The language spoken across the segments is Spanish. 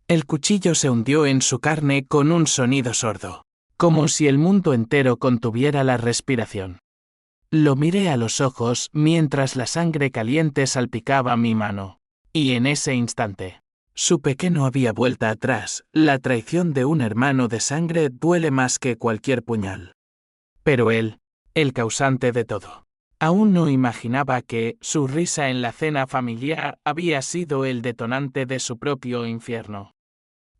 El cuchillo se hundió en su carne con un sonido sordo, como si el mundo entero contuviera la respiración. Lo miré a los ojos mientras la sangre caliente salpicaba mi mano, y en ese instante supe que no había vuelta atrás. La traición de un hermano de sangre duele más que cualquier puñal. Pero él, el causante de todo, aún no imaginaba que su risa en la cena familiar había sido el detonante de su propio infierno.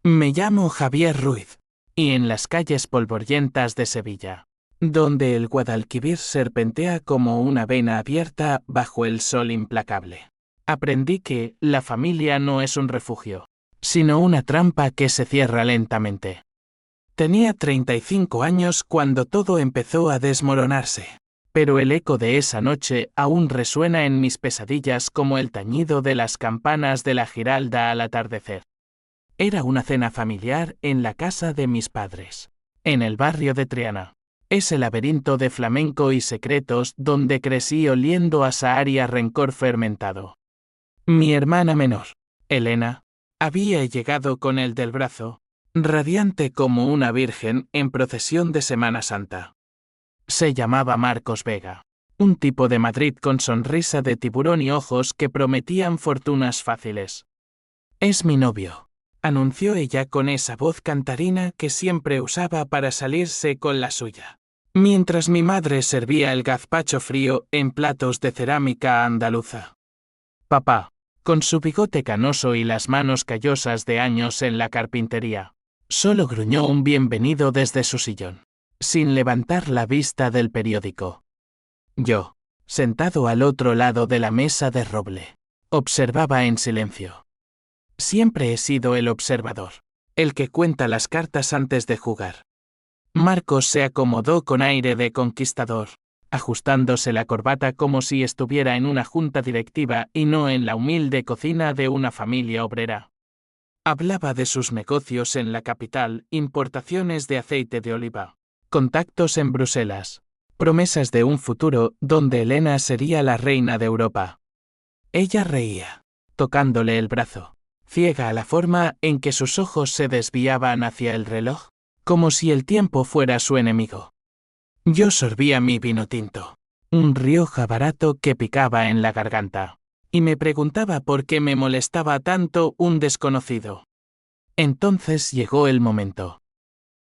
Me llamo Javier Ruiz, y en las calles polvorientas de Sevilla, donde el Guadalquivir serpentea como una vena abierta bajo el sol implacable, aprendí que la familia no es un refugio, sino una trampa que se cierra lentamente. Tenía 35 años cuando todo empezó a desmoronarse, pero el eco de esa noche aún resuena en mis pesadillas como el tañido de las campanas de la Giralda al atardecer. Era una cena familiar en la casa de mis padres, en el barrio de Triana. Ese laberinto de flamenco y secretos donde crecí oliendo a sahar y a rencor fermentado. Mi hermana menor, Elena, había llegado con él del brazo, radiante como una virgen en procesión de Semana Santa. Se llamaba Marcos Vega, un tipo de Madrid con sonrisa de tiburón y ojos que prometían fortunas fáciles. Es mi novio, anunció ella con esa voz cantarina que siempre usaba para salirse con la suya, mientras mi madre servía el gazpacho frío en platos de cerámica andaluza. Papá, con su bigote canoso y las manos callosas de años en la carpintería, solo gruñó un bienvenido desde su sillón, sin levantar la vista del periódico. Yo, sentado al otro lado de la mesa de roble, observaba en silencio. Siempre he sido el observador, el que cuenta las cartas antes de jugar. Marcos se acomodó con aire de conquistador, ajustándose la corbata como si estuviera en una junta directiva y no en la humilde cocina de una familia obrera. Hablaba de sus negocios en la capital, importaciones de aceite de oliva, contactos en Bruselas, promesas de un futuro donde Elena sería la reina de Europa. Ella reía, tocándole el brazo, ciega a la forma en que sus ojos se desviaban hacia el reloj, como si el tiempo fuera su enemigo. Yo sorbía mi vino tinto, un Rioja barato que picaba en la garganta, y me preguntaba por qué me molestaba tanto un desconocido. Entonces llegó el momento.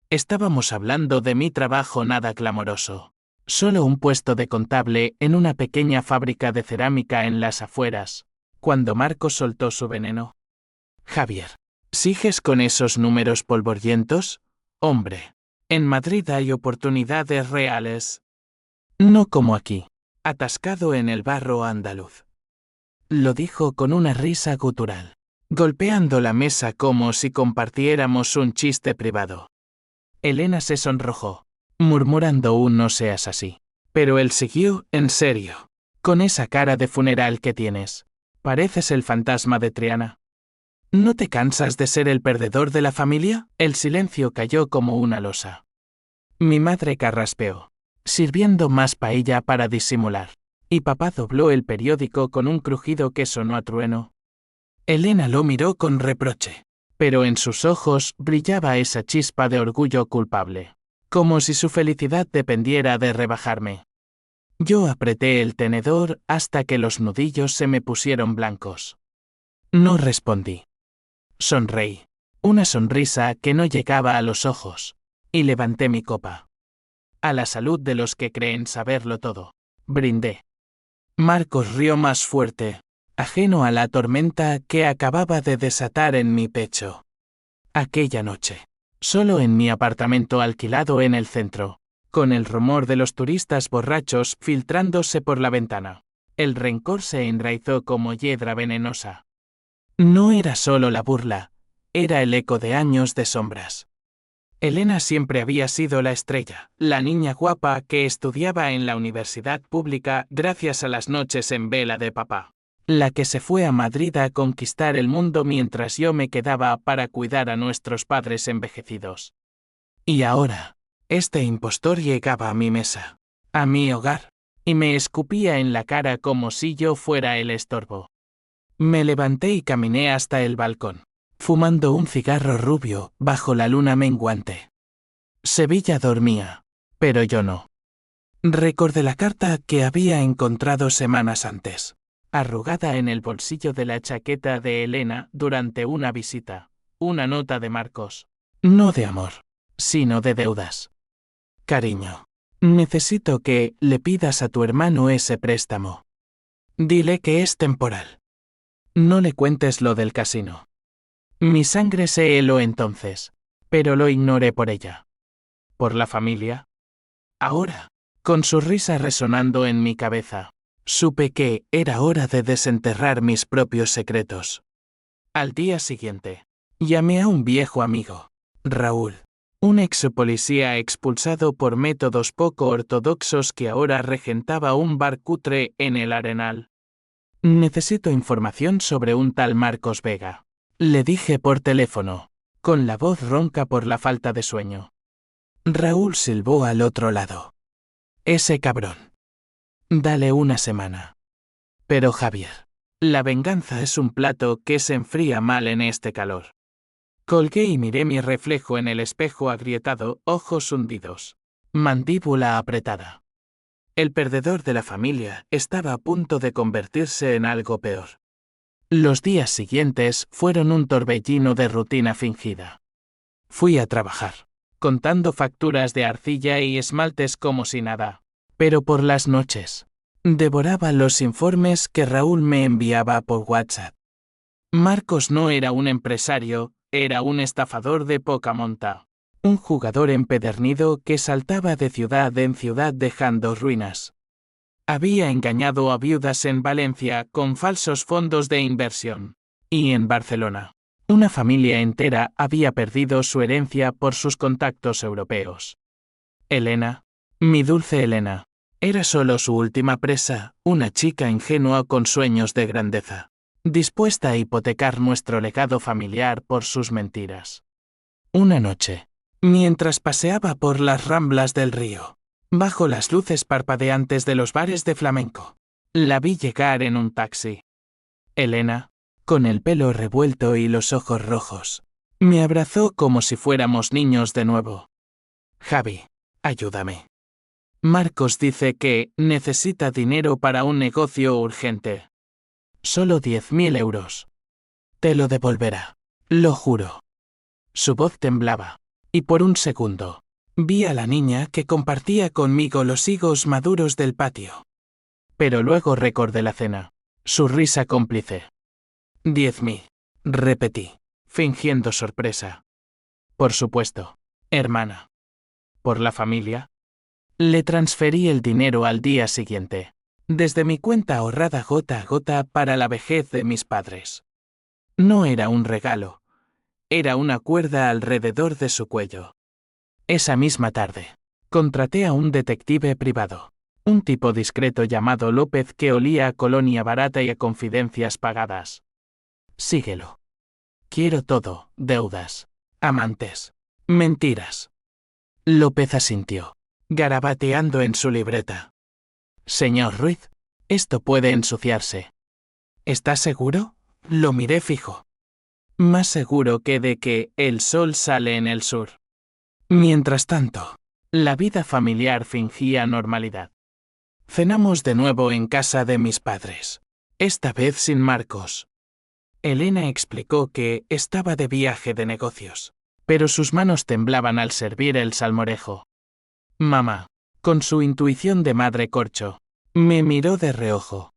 Estábamos hablando de mi trabajo nada clamoroso, solo un puesto de contable en una pequeña fábrica de cerámica en las afueras, cuando Marcos soltó su veneno. Javier, ¿sigues con esos números polvorientos? Hombre, en Madrid hay oportunidades reales. No como aquí, atascado en el barro andaluz. Lo dijo con una risa gutural, golpeando la mesa como si compartiéramos un chiste privado. Elena se sonrojó, murmurando un no seas así. Pero él siguió, en serio, con esa cara de funeral que tienes. Pareces el fantasma de Triana. ¿No te cansas de ser el perdedor de la familia? El silencio cayó como una losa. Mi madre carraspeó, sirviendo más paella para disimular, y papá dobló el periódico con un crujido que sonó a trueno. Elena lo miró con reproche, pero en sus ojos brillaba esa chispa de orgullo culpable, como si su felicidad dependiera de rebajarme. Yo apreté el tenedor hasta que los nudillos se me pusieron blancos. No respondí. Sonreí, una sonrisa que no llegaba a los ojos, y levanté mi copa. A la salud de los que creen saberlo todo, brindé. Marcos rió más fuerte, ajeno a la tormenta que acababa de desatar en mi pecho. Aquella noche, solo en mi apartamento alquilado en el centro, con el rumor de los turistas borrachos filtrándose por la ventana, el rencor se enraizó como hiedra venenosa. No era solo la burla, era el eco de años de sombras. Elena siempre había sido la estrella, la niña guapa que estudiaba en la universidad pública gracias a las noches en vela de papá, la que se fue a Madrid a conquistar el mundo mientras yo me quedaba para cuidar a nuestros padres envejecidos. Y ahora, este impostor llegaba a mi mesa, a mi hogar, y me escupía en la cara como si yo fuera el estorbo. Me levanté y caminé hasta el balcón, fumando un cigarro rubio bajo la luna menguante. Sevilla dormía, pero yo no. Recordé la carta que había encontrado semanas antes, arrugada en el bolsillo de la chaqueta de Elena durante una visita, una nota de Marcos. No de amor, sino de deudas. Cariño, necesito que le pidas a tu hermano ese préstamo. Dile que es temporal. No le cuentes lo del casino. Mi sangre se heló entonces, pero lo ignoré por ella. ¿Por la familia? Ahora, con su risa resonando en mi cabeza, supe que era hora de desenterrar mis propios secretos. Al día siguiente, llamé a un viejo amigo, Raúl, un ex policía expulsado por métodos poco ortodoxos que ahora regentaba un bar cutre en el Arenal. Necesito información sobre un tal Marcos Vega, le dije por teléfono, con la voz ronca por la falta de sueño. Raúl silbó al otro lado. Ese cabrón. Dale una semana. Pero Javier, la venganza es un plato que se enfría mal en este calor. Colgué y miré mi reflejo en el espejo agrietado, ojos hundidos, mandíbula apretada. El perdedor de la familia estaba a punto de convertirse en algo peor. Los días siguientes fueron un torbellino de rutina fingida. Fui a trabajar, contando facturas de arcilla y esmaltes como si nada, pero por las noches, devoraba los informes que Raúl me enviaba por WhatsApp. Marcos no era un empresario, era un estafador de poca monta. Un jugador empedernido que saltaba de ciudad en ciudad dejando ruinas. Había engañado a viudas en Valencia con falsos fondos de inversión. Y en Barcelona, una familia entera había perdido su herencia por sus contactos europeos. Elena, mi dulce Elena, era solo su última presa, una chica ingenua con sueños de grandeza, dispuesta a hipotecar nuestro legado familiar por sus mentiras. Una noche, mientras paseaba por las ramblas del río, bajo las luces parpadeantes de los bares de flamenco, la vi llegar en un taxi. Elena, con el pelo revuelto y los ojos rojos, me abrazó como si fuéramos niños de nuevo. Javi, ayúdame. Marcos dice que necesita dinero para un negocio urgente. Solo 10.000 euros. Te lo devolverá, lo juro. Su voz temblaba, y por un segundo, vi a la niña que compartía conmigo los higos maduros del patio. Pero luego recordé la cena, su risa cómplice. 10.000, repetí, fingiendo sorpresa. Por supuesto, hermana. ¿Por la familia? Le transferí el dinero al día siguiente, desde mi cuenta ahorrada gota a gota para la vejez de mis padres. No era un regalo. Era una cuerda alrededor de su cuello. Esa misma tarde, contraté a un detective privado, un tipo discreto llamado López que olía a colonia barata y a confidencias pagadas. Síguelo. Quiero todo, deudas, amantes, mentiras. López asintió, garabateando en su libreta. Señor Ruiz, esto puede ensuciarse. ¿Está seguro? Lo miré fijo. Más seguro que de que el sol sale en el sur. Mientras tanto, la vida familiar fingía normalidad. Cenamos de nuevo en casa de mis padres, esta vez sin Marcos. Elena explicó que estaba de viaje de negocios, pero sus manos temblaban al servir el salmorejo. Mamá, con su intuición de madre corcho, me miró de reojo.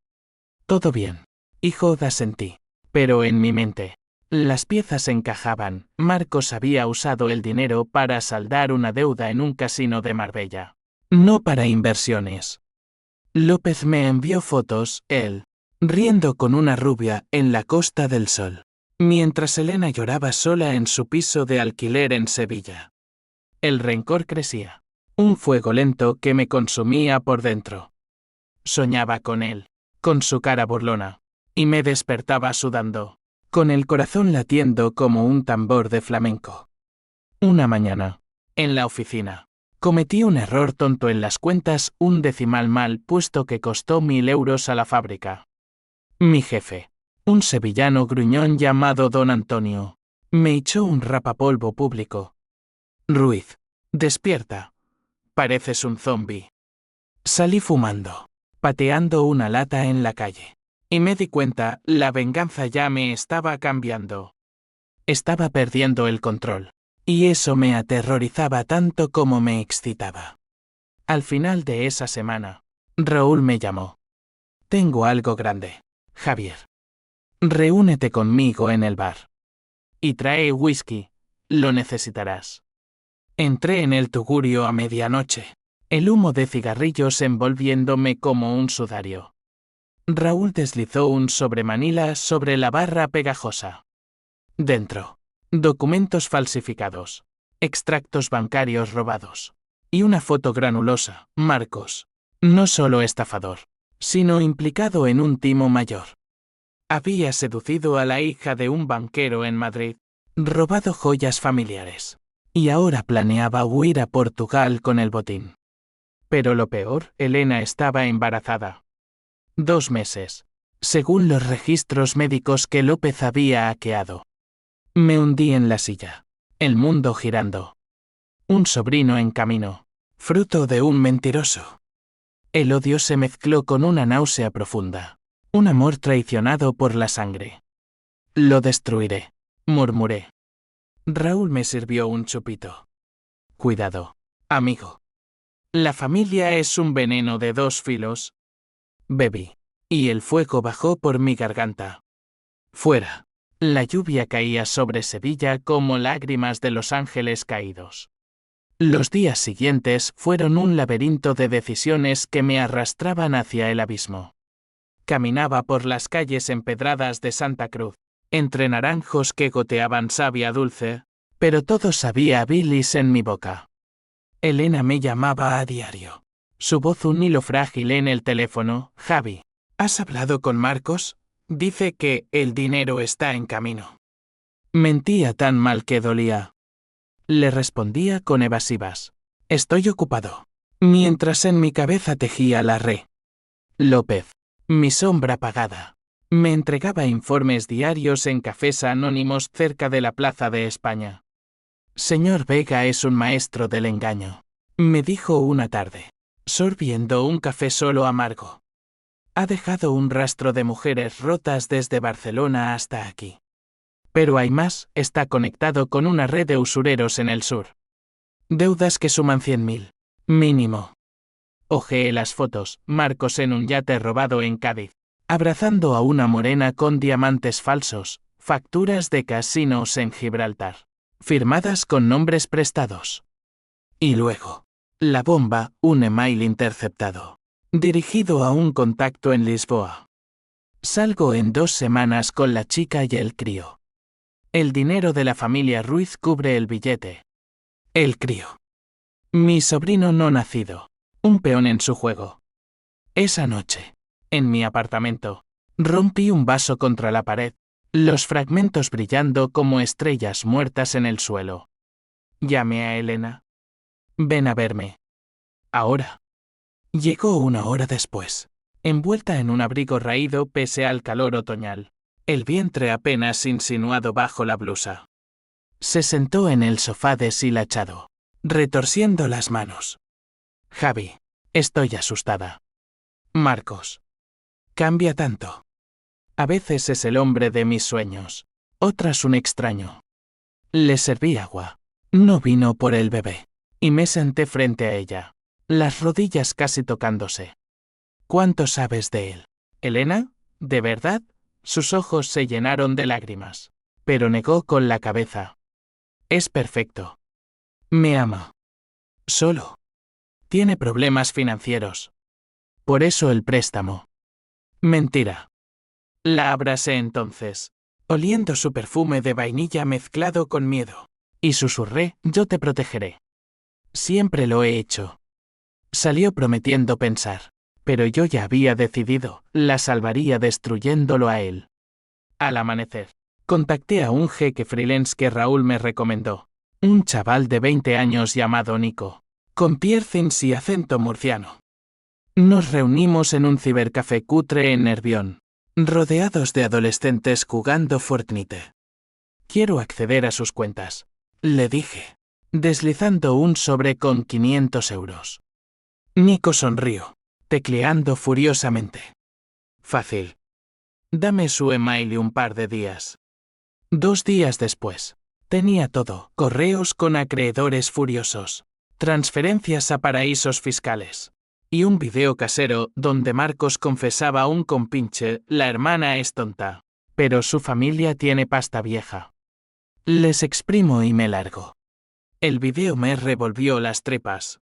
Todo bien, hijo, asentí, pero en mi mente, las piezas encajaban. Marcos había usado el dinero para saldar una deuda en un casino de Marbella, no para inversiones. López me envió fotos, él, riendo con una rubia en la Costa del Sol, mientras Elena lloraba sola en su piso de alquiler en Sevilla. El rencor crecía, un fuego lento que me consumía por dentro. Soñaba con él, con su cara burlona, y me despertaba sudando, con el corazón latiendo como un tambor de flamenco. Una mañana, en la oficina, cometí un error tonto en las cuentas, un decimal mal puesto que costó 1.000 euros a la fábrica. Mi jefe, un sevillano gruñón llamado Don Antonio, Me echó un rapapolvo público. Ruiz, despierta. Pareces un zombi. Salí fumando, pateando una lata en la calle. Y me di cuenta, la venganza ya me estaba cambiando. Estaba perdiendo el control. Y eso me aterrorizaba tanto como me excitaba. Al final de esa semana, Raúl me llamó. Tengo algo grande, Javier. Reúnete conmigo en el bar. Y trae whisky, lo necesitarás. Entré en el tugurio a medianoche, el humo de cigarrillos envolviéndome como un sudario. Raúl deslizó un sobremanila sobre la barra pegajosa. Dentro, documentos falsificados, extractos bancarios robados, y una foto granulosa. Marcos, no solo estafador, sino implicado en un timo mayor. Había seducido a la hija de un banquero en Madrid, robado joyas familiares, y ahora planeaba huir a Portugal con el botín. Pero lo peor, Elena estaba embarazada. 2 meses, según los registros médicos que López había hackeado. Me hundí en la silla, el mundo girando. Un sobrino en camino, fruto de un mentiroso. El odio se mezcló con una náusea profunda, un amor traicionado por la sangre. Lo destruiré, murmuré. Raúl me sirvió un chupito. Cuidado, amigo. La familia es un veneno de 2 filos. Bebí, y el fuego bajó por mi garganta. Fuera, la lluvia caía sobre Sevilla como lágrimas de los ángeles caídos. Los días siguientes fueron un laberinto de decisiones que me arrastraban hacia el abismo. Caminaba por las calles empedradas de Santa Cruz, entre naranjos que goteaban savia dulce, pero todo sabía a bilis en mi boca. Elena me llamaba a diario. Su voz un hilo frágil en el teléfono. Javi, ¿has hablado con Marcos? Dice que el dinero está en camino. Mentía tan mal que dolía. Le respondía con evasivas. Estoy ocupado. Mientras en mi cabeza tejía la re. López, mi sombra apagada, me entregaba informes diarios en cafés anónimos cerca de la Plaza de España. Señor Vega es un maestro del engaño, me dijo una tarde, sorbiendo un café solo amargo. Ha dejado un rastro de mujeres rotas desde Barcelona hasta aquí. Pero hay más, está conectado con una red de usureros en el sur. Deudas que suman 100.000, mínimo. Ojeé las fotos, Marcos en un yate robado en Cádiz, abrazando a una morena con diamantes falsos, facturas de casinos en Gibraltar, firmadas con nombres prestados. Y luego, la bomba, un email interceptado, dirigido a un contacto en Lisboa. Salgo en 2 semanas con la chica y el crío. El dinero de la familia Ruiz cubre el billete. El crío. Mi sobrino no nacido. Un peón en su juego. Esa noche, en mi apartamento, rompí un vaso contra la pared, los fragmentos brillando como estrellas muertas en el suelo. Llamé a Elena. Ven a verme. Ahora. Llegó 1 hora después, envuelta en un abrigo raído pese al calor otoñal, el vientre apenas insinuado bajo la blusa. Se sentó en el sofá deshilachado, retorciendo las manos. Javi, estoy asustada. Marcos. Cambia tanto. A veces es el hombre de mis sueños, otras un extraño. Le serví agua. No vino por el bebé. Y me senté frente a ella, las rodillas casi tocándose. ¿Cuánto sabes de él? ¿Elena? ¿De verdad? Sus ojos se llenaron de lágrimas, pero negó con la cabeza. Es perfecto. Me ama. Solo. Tiene problemas financieros. Por eso el préstamo. Mentira. La abracé entonces, oliendo su perfume de vainilla mezclado con miedo, y susurré, yo te protegeré. Siempre lo he hecho. Salió prometiendo pensar, pero yo ya había decidido, la salvaría destruyéndolo a él. Al amanecer, contacté a un jeque freelance que Raúl me recomendó, un chaval de 20 años llamado Nico, con piercings y acento murciano. Nos reunimos en un cibercafé cutre en Nervión, rodeados de adolescentes jugando Fortnite. Quiero acceder a sus cuentas, le dije, deslizando un sobre con 500 euros. Nico sonrió, tecleando furiosamente. Fácil. Dame su email y un par de días. 2 días después. Tenía todo: correos con acreedores furiosos, transferencias a paraísos fiscales, y un video casero donde Marcos confesaba a un compinche: la hermana es tonta, pero su familia tiene pasta vieja. Les exprimo y me largo. El video me revolvió las tripas.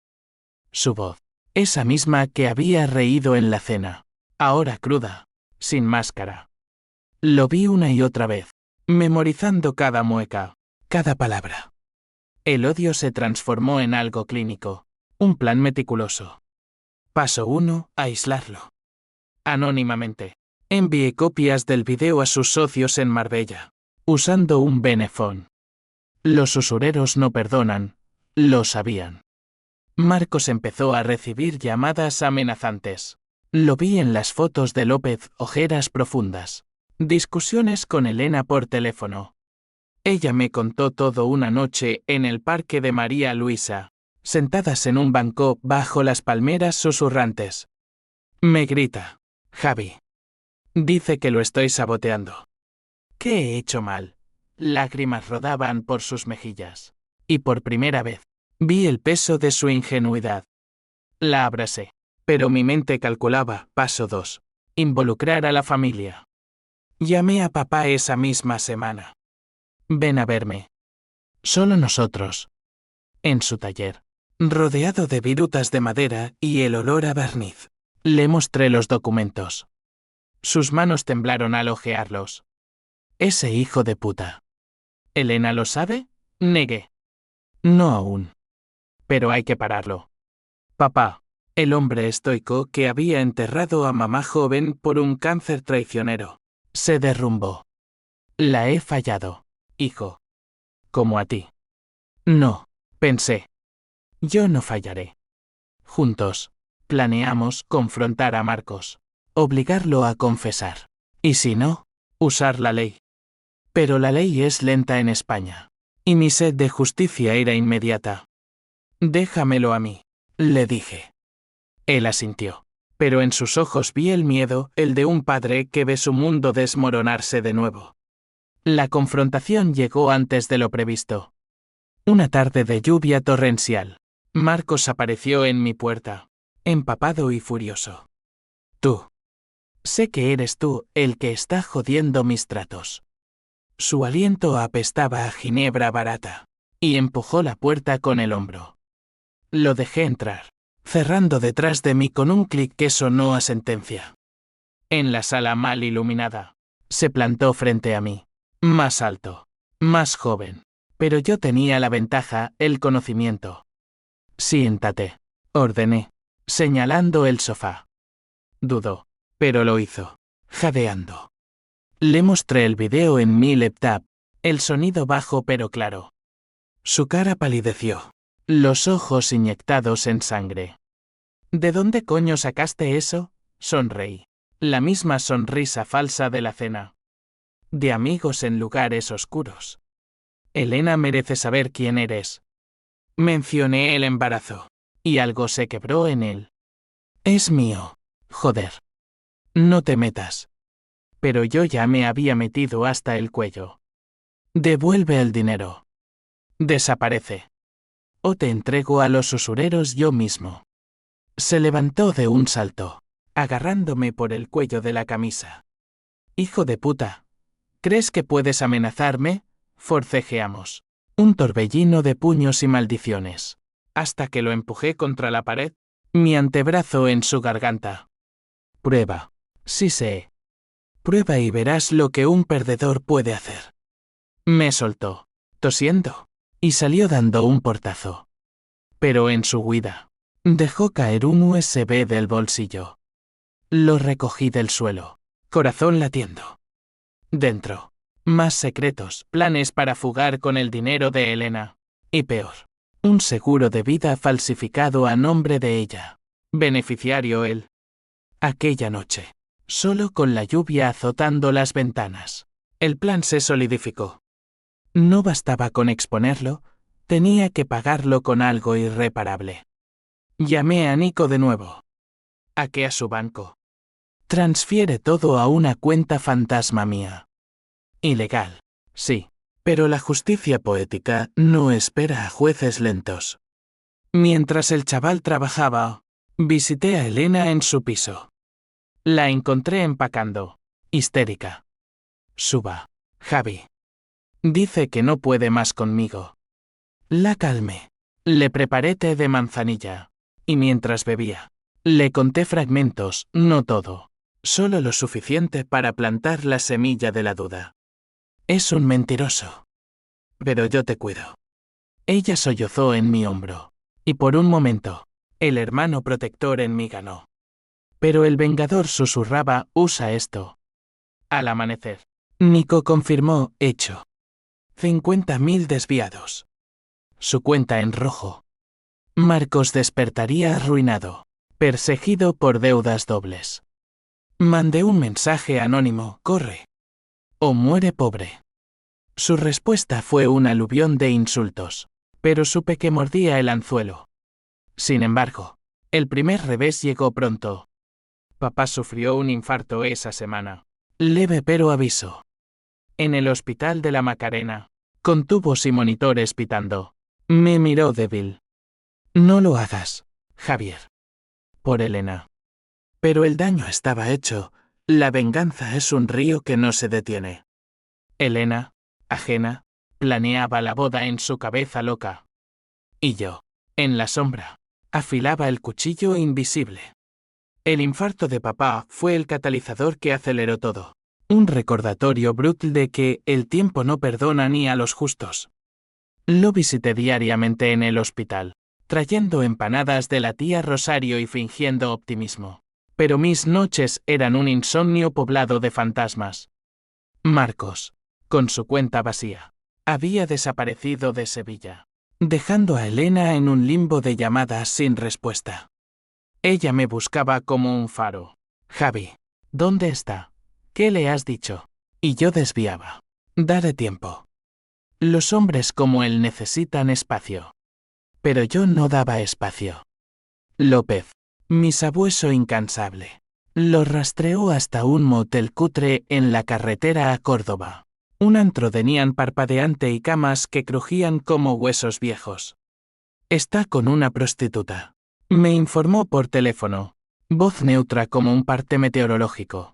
Su voz, esa misma que había reído en la cena, ahora cruda, sin máscara. Lo vi una y otra vez, memorizando cada mueca, cada palabra. El odio se transformó en algo clínico, un plan meticuloso. Paso 1: aislarlo. Anónimamente. Envié copias del video a sus socios en Marbella, usando un Benefón. Los usureros no perdonan, lo sabían. Marcos empezó a recibir llamadas amenazantes. Lo vi en las fotos de López, ojeras profundas. Discusiones con Elena por teléfono. Ella me contó todo una noche en el parque de María Luisa, sentadas en un banco bajo las palmeras susurrantes. Me grita: Javi. Dice que lo estoy saboteando. ¿Qué he hecho mal? Lágrimas rodaban por sus mejillas. Y por primera vez, vi el peso de su ingenuidad. La abracé. Pero mi mente calculaba: paso 2. Involucrar a la familia. Llamé a papá esa misma semana. Ven a verme. Solo nosotros. En su taller, rodeado de virutas de madera y el olor a barniz. Le mostré los documentos. Sus manos temblaron al hojearlos. Ese hijo de puta. ¿Elena lo sabe? Negué. No aún. Pero hay que pararlo. Papá, el hombre estoico que había enterrado a mamá joven por un cáncer traicionero, se derrumbó. La he fallado, hijo. Como a ti. No, pensé. Yo no fallaré. Juntos, planeamos confrontar a Marcos, obligarlo a confesar. Y si no, usar la ley. Pero la ley es lenta en España. Y mi sed de justicia era inmediata. Déjamelo a mí, le dije. Él asintió. Pero en sus ojos vi el miedo, el de un padre que ve su mundo desmoronarse de nuevo. La confrontación llegó antes de lo previsto. Una tarde de lluvia torrencial. Marcos apareció en mi puerta, empapado y furioso. Tú. Sé que eres tú el que está jodiendo mis tratos. Su aliento apestaba a ginebra barata, y empujó la puerta con el hombro. Lo dejé entrar, cerrando detrás de mí con un clic que sonó a sentencia. En la sala mal iluminada, se plantó frente a mí, más alto, más joven, pero yo tenía la ventaja, el conocimiento. Siéntate, ordené, señalando el sofá. Dudó, pero lo hizo, jadeando. Le mostré el video en mi laptop, el sonido bajo pero claro. Su cara palideció, los ojos inyectados en sangre. ¿De dónde coño sacaste eso? Sonreí. La misma sonrisa falsa de la cena. De amigos en lugares oscuros. Elena merece saber quién eres. Mencioné el embarazo, y algo se quebró en él. Es mío, joder. No te metas. Pero yo ya me había metido hasta el cuello. Devuelve el dinero. Desaparece. O te entrego a los usureros yo mismo. Se levantó de un salto, agarrándome por el cuello de la camisa. Hijo de puta. ¿Crees que puedes amenazarme? Forcejeamos. Un torbellino de puños y maldiciones. Hasta que lo empujé contra la pared, mi antebrazo en su garganta. Prueba. Sí sé. Prueba y verás lo que un perdedor puede hacer. Me soltó, tosiendo, y salió dando un portazo. Pero en su huida, dejó caer un USB del bolsillo. Lo recogí del suelo, corazón latiendo. Dentro, más secretos, planes para fugar con el dinero de Elena. Y peor, un seguro de vida falsificado a nombre de ella. Beneficiario él. Aquella noche, solo con la lluvia azotando las ventanas, el plan se solidificó. No bastaba con exponerlo, tenía que pagarlo con algo irreparable. Llamé a Nico de nuevo. ¿A qué? A su banco. Transfiere todo a una cuenta fantasma mía. Ilegal, sí, pero la justicia poética no espera a jueces lentos. Mientras el chaval trabajaba, visité a Elena en su piso. La encontré empacando, histérica. Suba, Javi. Dice que no puede más conmigo. La calmé. Le preparé té de manzanilla. Y mientras bebía, le conté fragmentos, no todo, solo lo suficiente para plantar la semilla de la duda. Es un mentiroso. Pero yo te cuido. Ella sollozó en mi hombro. Y por un momento, el hermano protector en mí ganó. Pero el vengador susurraba, usa esto. Al amanecer, Nico confirmó, hecho. 50.000 desviados. Su cuenta en rojo. Marcos despertaría arruinado, perseguido por deudas dobles. Mandé un mensaje anónimo, corre. O muere pobre. Su respuesta fue un aluvión de insultos, pero supe que mordía el anzuelo. Sin embargo, el primer revés llegó pronto. Papá sufrió un infarto esa semana. Leve pero aviso. En el hospital de la Macarena, con tubos y monitores pitando. Me miró débil. No lo hagas, Javier. Por Elena. Pero el daño estaba hecho, la venganza es un río que no se detiene. Elena, ajena, planeaba la boda en su cabeza loca. Y yo, en la sombra, afilaba el cuchillo invisible. El infarto de papá fue el catalizador que aceleró todo. Un recordatorio brutal de que el tiempo no perdona ni a los justos. Lo visité diariamente en el hospital, trayendo empanadas de la tía Rosario y fingiendo optimismo. Pero mis noches eran un insomnio poblado de fantasmas. Marcos, con su cuenta vacía, había desaparecido de Sevilla, dejando a Elena en un limbo de llamadas sin respuesta. Ella me buscaba como un faro. Javi, ¿dónde está? ¿Qué le has dicho? Y yo desviaba. Dale tiempo. Los hombres como él necesitan espacio. Pero yo no daba espacio. López, mi sabueso incansable, lo rastreó hasta un motel cutre en la carretera a Córdoba. Un antro de neón parpadeante y camas que crujían como huesos viejos. Está con una prostituta. Me informó por teléfono. Voz neutra como un parte meteorológico.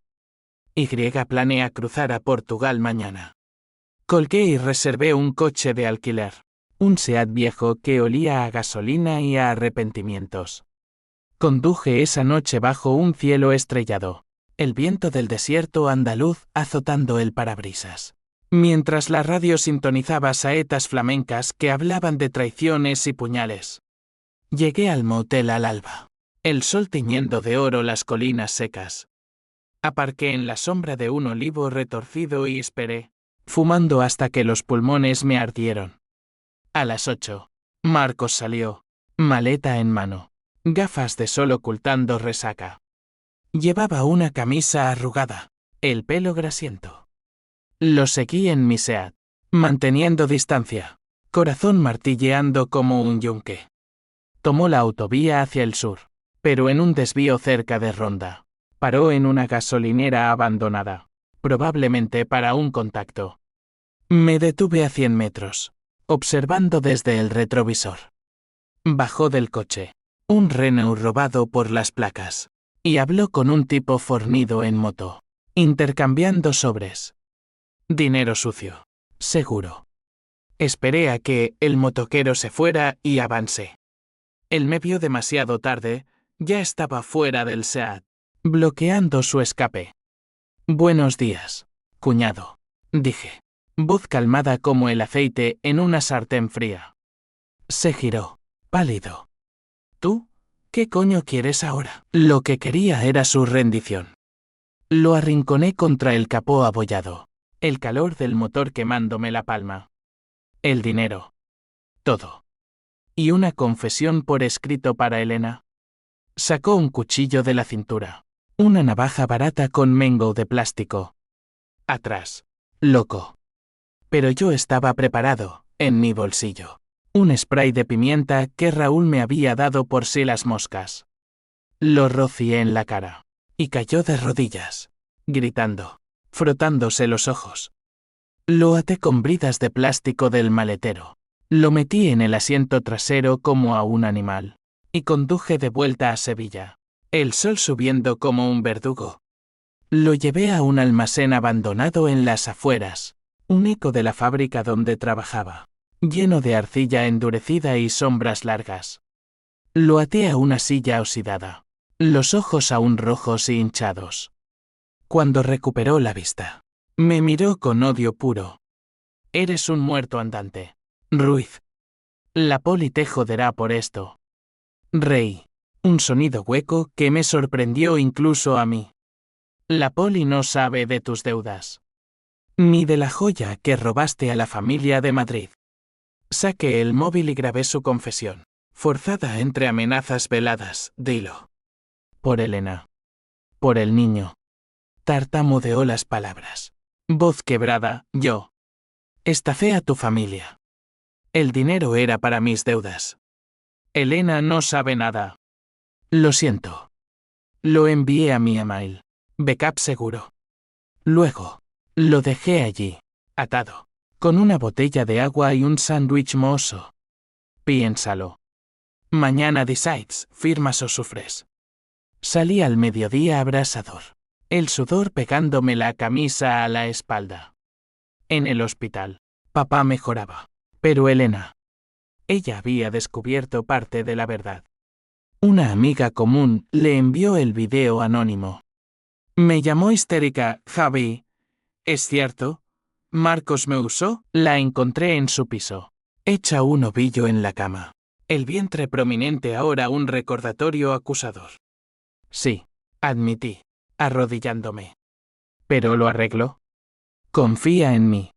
Y planea cruzar a Portugal mañana. Colgué y reservé un coche de alquiler. Un Seat viejo que olía a gasolina y a arrepentimientos. Conduje esa noche bajo un cielo estrellado. El viento del desierto andaluz azotando el parabrisas. Mientras la radio sintonizaba saetas flamencas que hablaban de traiciones y puñales. Llegué al motel al alba. El sol tiñendo de oro las colinas secas. Aparqué en la sombra de un olivo retorcido y esperé, fumando hasta que los pulmones me ardieron. A las 8, Marcos salió, maleta en mano, gafas de sol ocultando resaca. Llevaba una camisa arrugada, el pelo grasiento. Lo seguí en mi Seat, manteniendo distancia, corazón martilleando como un yunque. Tomó la autovía hacia el sur, pero en un desvío cerca de Ronda. Paró en una gasolinera abandonada, probablemente para un contacto. Me detuve a 100 metros, observando desde el retrovisor. Bajó del coche, un Renault robado por las placas, y habló con un tipo fornido en moto, intercambiando sobres. Dinero sucio, seguro. Esperé a que el motoquero se fuera y avancé. Él me vio demasiado tarde, ya estaba fuera del Seat, bloqueando su escape. Buenos días, cuñado, dije, voz calmada como el aceite en una sartén fría. Se giró, pálido. ¿Tú? ¿Qué coño quieres ahora? Lo que quería era su rendición. Lo arrinconé contra el capó abollado, el calor del motor quemándome la palma. El dinero. Todo. Y una confesión por escrito para Elena. Sacó un cuchillo de la cintura. Una navaja barata con mengo de plástico. Atrás. Loco. Pero yo estaba preparado, en mi bolsillo. Un spray de pimienta que Raúl me había dado por si las moscas. Lo rocié en la cara. Y cayó de rodillas, gritando, frotándose los ojos. Lo até con bridas de plástico del maletero. Lo metí en el asiento trasero como a un animal. Y conduje de vuelta a Sevilla. El sol subiendo como un verdugo. Lo llevé a un almacén abandonado en las afueras, un eco de la fábrica donde trabajaba, lleno de arcilla endurecida y sombras largas. Lo até a una silla oxidada, los ojos aún rojos y hinchados. Cuando recuperó la vista, me miró con odio puro. Eres un muerto andante, Ruiz. La poli te joderá por esto. Reí, un sonido hueco que me sorprendió incluso a mí. La poli no sabe de tus deudas. Ni de la joya que robaste a la familia de Madrid. Saqué el móvil y grabé su confesión, forzada entre amenazas veladas, dilo. Por Elena. Por el niño. Tartamudeó las palabras. Voz quebrada, yo. Estafé a tu familia. El dinero era para mis deudas. Elena no sabe nada. Lo siento. Lo envié a mi email. Backup seguro. Luego, lo dejé allí, atado, con una botella de agua y un sándwich mohoso. Piénsalo. Mañana decides, firmas o sufres. Salí al mediodía abrasador, el sudor pegándome la camisa a la espalda. En el hospital, papá mejoraba, pero Elena. Ella había descubierto parte de la verdad. Una amiga común le envió el video anónimo. Me llamó histérica, Javi. ¿Es cierto? ¿Marcos me usó? La encontré en su piso, hecha un ovillo en la cama. El vientre prominente ahora un recordatorio acusador. Sí, admití, arrodillándome. ¿Pero lo arregló? Confía en mí.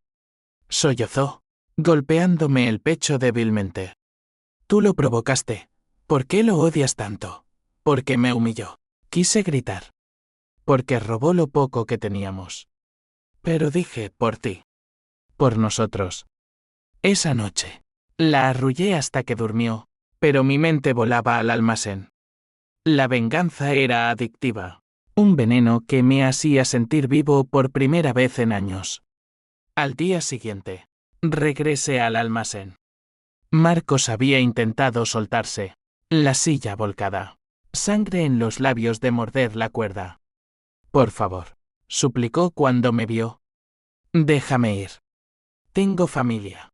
Sollozó, golpeándome el pecho débilmente. Tú lo provocaste. ¿Por qué lo odias tanto? Porque me humilló. Quise gritar. Porque robó lo poco que teníamos. Pero dije, por ti. Por nosotros. Esa noche, la arrullé hasta que durmió, pero mi mente volaba al almacén. La venganza era adictiva. Un veneno que me hacía sentir vivo por primera vez en años. Al día siguiente, regresé al almacén. Marcos había intentado soltarse. La silla volcada. Sangre en los labios de morder la cuerda. Por favor, suplicó cuando me vio. Déjame ir. Tengo familia.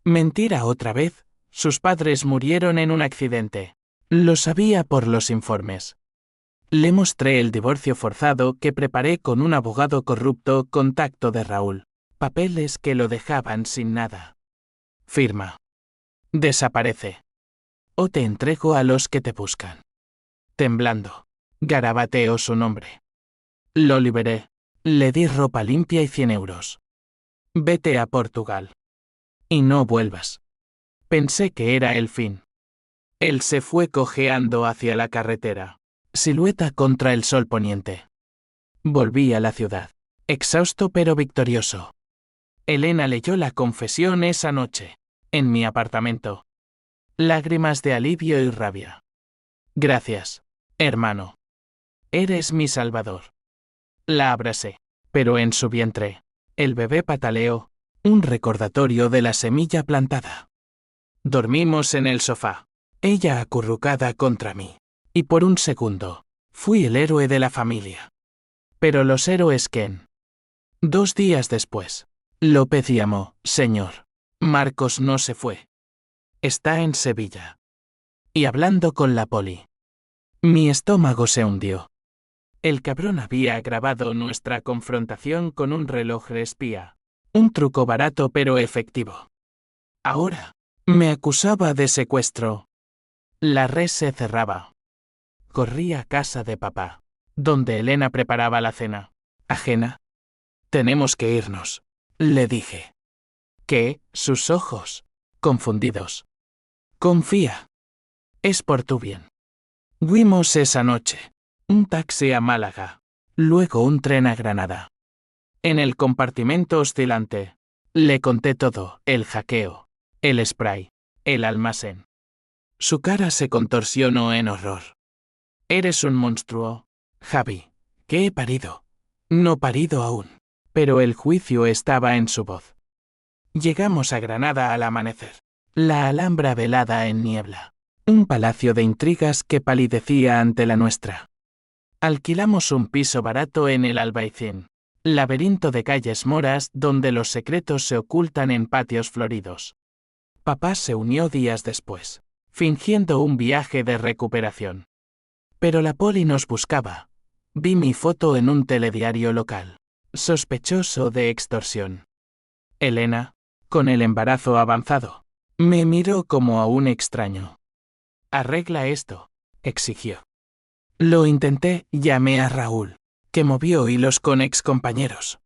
Mentira otra vez. Sus padres murieron en un accidente. Lo sabía por los informes. Le mostré el divorcio forzado que preparé con un abogado corrupto contacto de Raúl. Papeles que lo dejaban sin nada. Firma. Desaparece. O te entrego a los que te buscan. Temblando, garabateó su nombre. Lo liberé. Le di ropa limpia y 100 euros. Vete a Portugal. Y no vuelvas. Pensé que era el fin. Él se fue cojeando hacia la carretera, silueta contra el sol poniente. Volví a la ciudad, exhausto pero victorioso. Elena leyó la confesión esa noche, en mi apartamento. Lágrimas de alivio y rabia. Gracias, hermano. Eres mi salvador. La abracé, pero en su vientre, el bebé pataleó, un recordatorio de la semilla plantada. Dormimos en el sofá, ella acurrucada contra mí, y por un segundo, fui el héroe de la familia. Pero los héroes ¿quién? 2 días después, López llamó, señor. Marcos no se fue. Está en Sevilla. Y hablando con la poli. Mi estómago se hundió. El cabrón había grabado nuestra confrontación con un reloj de espía. Un truco barato pero efectivo. Ahora, me acusaba de secuestro. La red se cerraba. Corrí a casa de papá, donde Elena preparaba la cena. ¿Ajena? Tenemos que irnos, le dije. ¿Qué? Sus ojos, confundidos. Confía. Es por tu bien. Fuimos esa noche. Un taxi a Málaga. Luego un tren a Granada. En el compartimento oscilante. Le conté todo, el hackeo, el spray, el almacén. Su cara se contorsionó en horror. Eres un monstruo, Javi. ¿Qué he parido? No parido aún. Pero el juicio estaba en su voz. Llegamos a Granada al amanecer. La Alhambra velada en niebla. Un palacio de intrigas que palidecía ante la nuestra. Alquilamos un piso barato en el Albaicín. Laberinto de calles moras donde los secretos se ocultan en patios floridos. Papá se unió días después, fingiendo un viaje de recuperación. Pero la poli nos buscaba. Vi mi foto en un telediario local. Sospechoso de extorsión. Elena, con el embarazo avanzado, me miró como a un extraño. Arregla esto, exigió. Lo intenté, llamé a Raúl, que movió hilos con excompañeros.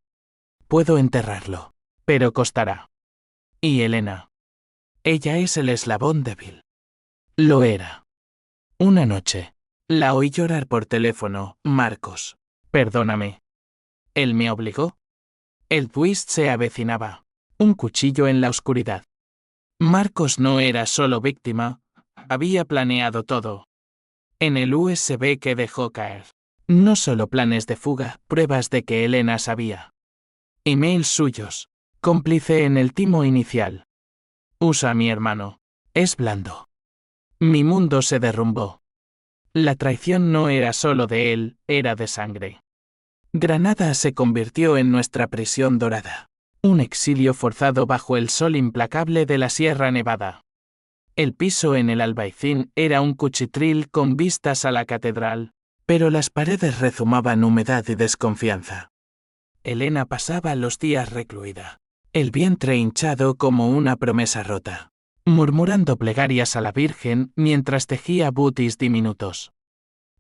Puedo enterrarlo, pero costará. ¿Y Elena? Ella es el eslabón débil. Lo era. Una noche, la oí llorar por teléfono. Marcos, perdóname. Él me obligó. El twist se avecinaba. Un cuchillo en la oscuridad. Marcos no era solo víctima, había planeado todo. En el USB que dejó caer. No solo planes de fuga, pruebas de que Elena sabía. Emails suyos. Cómplice en el timo inicial. Usa a mi hermano. Es blando. Mi mundo se derrumbó. La traición no era solo de él, era de sangre. Granada se convirtió en nuestra prisión dorada. Un exilio forzado bajo el sol implacable de la Sierra Nevada. El piso en el Albaicín era un cuchitril con vistas a la catedral, pero las paredes rezumaban humedad y desconfianza. Elena pasaba los días recluida, el vientre hinchado como una promesa rota, murmurando plegarias a la Virgen mientras tejía butis diminutos.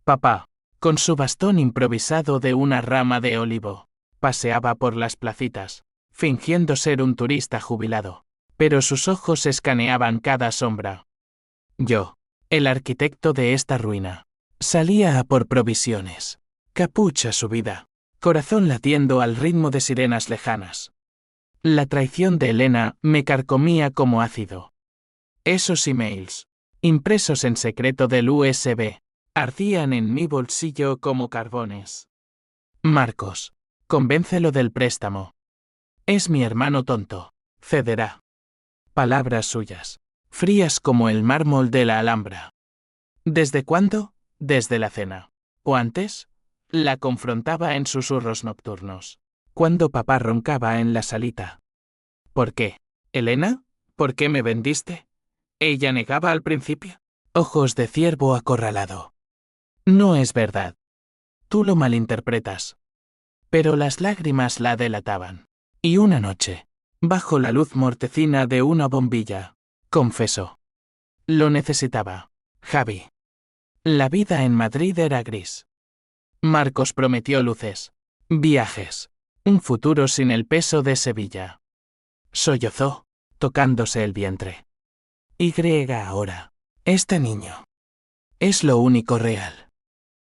Papá, con su bastón improvisado de una rama de olivo, paseaba por las placitas, fingiendo ser un turista jubilado, pero sus ojos escaneaban cada sombra. Yo, el arquitecto de esta ruina, salía a por provisiones, capucha subida, corazón latiendo al ritmo de sirenas lejanas. La traición de Elena me carcomía como ácido. Esos emails, impresos en secreto del USB, ardían en mi bolsillo como carbones. Marcos, convéncelo del préstamo. Es mi hermano tonto, cederá. Palabras suyas, frías como el mármol de la Alhambra. ¿Desde cuándo? Desde la cena. ¿O antes? La confrontaba en susurros nocturnos, cuando papá roncaba en la salita. ¿Por qué? ¿Elena? ¿Por qué me vendiste? Ella negaba al principio. Ojos de ciervo acorralado. No es verdad. Tú lo malinterpretas. Pero las lágrimas la delataban. Y una noche, bajo la luz mortecina de una bombilla, confesó. Lo necesitaba, Javi. La vida en Madrid era gris. Marcos prometió luces, viajes, un futuro sin el peso de Sevilla. Sollozó, tocándose el vientre. Y ahora, este niño. Es lo único real.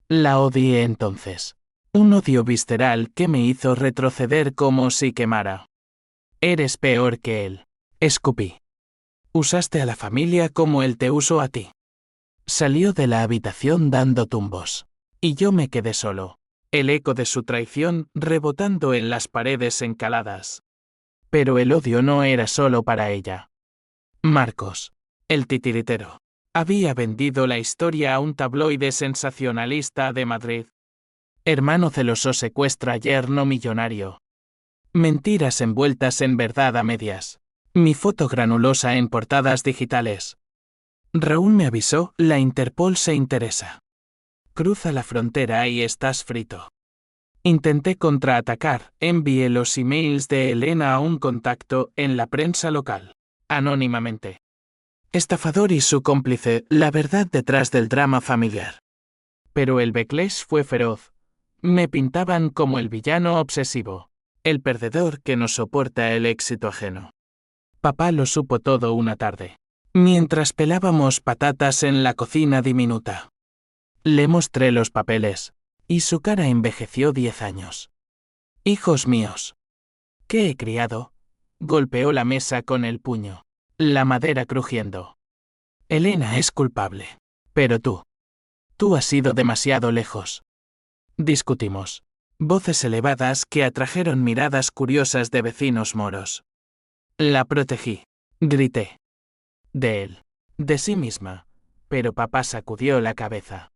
La odié entonces. Un odio visceral que me hizo retroceder como si quemara. Eres peor que él. Escupí. Usaste a la familia como él te usó a ti. Salió de la habitación dando tumbos. Y yo me quedé solo. El eco de su traición rebotando en las paredes encaladas. Pero el odio no era solo para ella. Marcos, el titiritero, había vendido la historia a un tabloide sensacionalista de Madrid. Hermano celoso secuestra yerno millonario. Mentiras envueltas en verdad a medias. Mi foto granulosa en portadas digitales. Raúl me avisó, la Interpol se interesa. Cruza la frontera y estás frito. Intenté contraatacar, envié los emails de Elena a un contacto en la prensa local, anónimamente. Estafador y su cómplice, la verdad detrás del drama familiar. Pero el backlash fue feroz. Me pintaban como el villano obsesivo, el perdedor que no soporta el éxito ajeno. Papá lo supo todo una tarde, mientras pelábamos patatas en la cocina diminuta. Le mostré los papeles, y su cara envejeció 10 años. Hijos míos. ¿Qué he criado? Golpeó la mesa con el puño. La madera crujiendo. Elena es culpable. Pero tú has ido demasiado lejos. Discutimos. Voces elevadas que atrajeron miradas curiosas de vecinos moros. La protegí. Grité. De él. De sí misma. Pero papá sacudió la cabeza.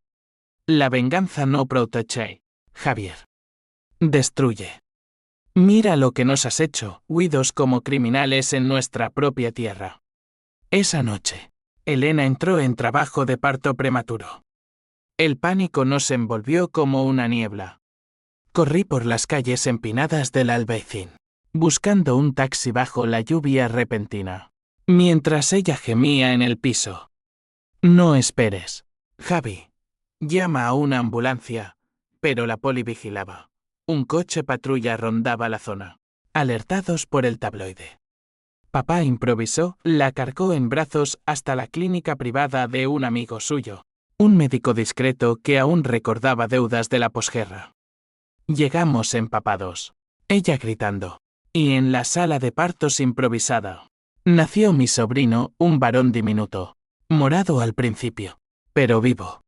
La venganza no protege, Javier. Destruye. Mira lo que nos has hecho, huidos como criminales en nuestra propia tierra. Esa noche, Elena entró en trabajo de parto prematuro. El pánico nos envolvió como una niebla. Corrí por las calles empinadas del Albaicín, buscando un taxi bajo la lluvia repentina, mientras ella gemía en el piso. No esperes, Javi. Llama a una ambulancia, pero la poli vigilaba. Un coche patrulla rondaba la zona, alertados por el tabloide. Papá improvisó, la cargó en brazos hasta la clínica privada de un amigo suyo, un médico discreto que aún recordaba deudas de la posguerra. Llegamos empapados, ella gritando, y en la sala de partos improvisada. Nació mi sobrino, un varón diminuto, morado al principio, pero vivo.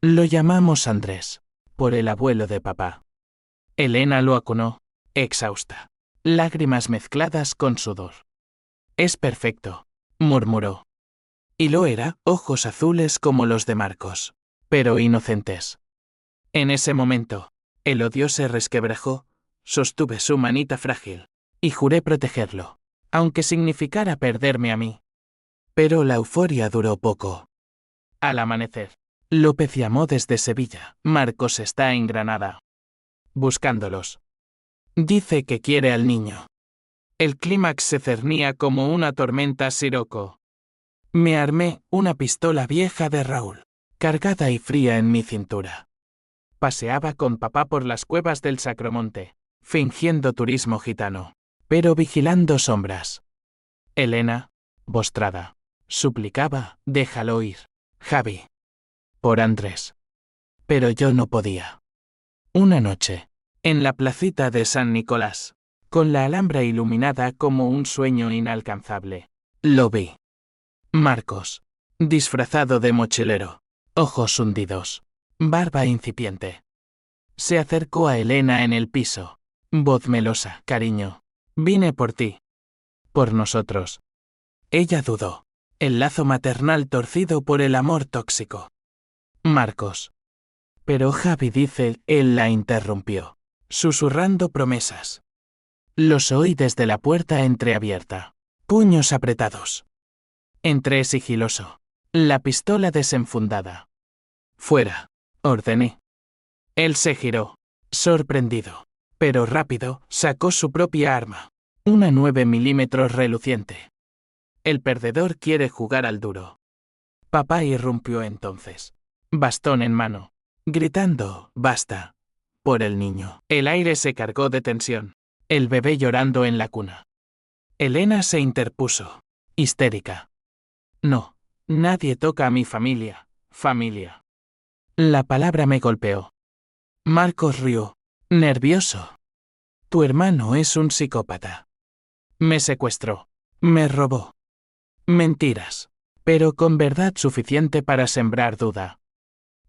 Lo llamamos Andrés, por el abuelo de papá. Elena lo acunó, exhausta, lágrimas mezcladas con sudor. Es perfecto, murmuró. Y lo era, ojos azules como los de Marcos, pero inocentes. En ese momento, el odio se resquebrajó, sostuve su manita frágil, y juré protegerlo, aunque significara perderme a mí. Pero la euforia duró poco. Al amanecer, López llamó desde Sevilla. Marcos está en Granada. Buscándolos. Dice que quiere al niño. El clímax se cernía como una tormenta siroco. Me armé una pistola vieja de Raúl, cargada y fría en mi cintura. Paseaba con papá por las cuevas del Sacromonte, fingiendo turismo gitano, pero vigilando sombras. Elena, postrada, suplicaba, déjalo ir, Javi. Por Andrés. Pero yo no podía. Una noche, en la placita de San Nicolás, con la Alhambra iluminada como un sueño inalcanzable, lo vi. Marcos, disfrazado de mochilero, ojos hundidos, barba incipiente. Se acercó a Elena en el piso. Voz melosa, cariño. Vine por ti. Por nosotros. Ella dudó. El lazo maternal torcido por el amor tóxico. Marcos. Pero Javi dice, él la interrumpió, susurrando promesas. Los oí desde la puerta entreabierta. Puños apretados. Entré sigiloso. La pistola desenfundada. Fuera, ordené. Él se giró, sorprendido, pero rápido, sacó su propia arma. Una 9 milímetros reluciente. El perdedor quiere jugar al duro. Papá irrumpió entonces, bastón en mano, gritando, basta, por el niño. El aire se cargó de tensión, el bebé llorando en la cuna. Elena se interpuso, histérica. No, nadie toca a mi familia, familia. La palabra me golpeó. Marcos rió, nervioso. Tu hermano es un psicópata. Me secuestró, me robó. Mentiras, pero con verdad suficiente para sembrar duda.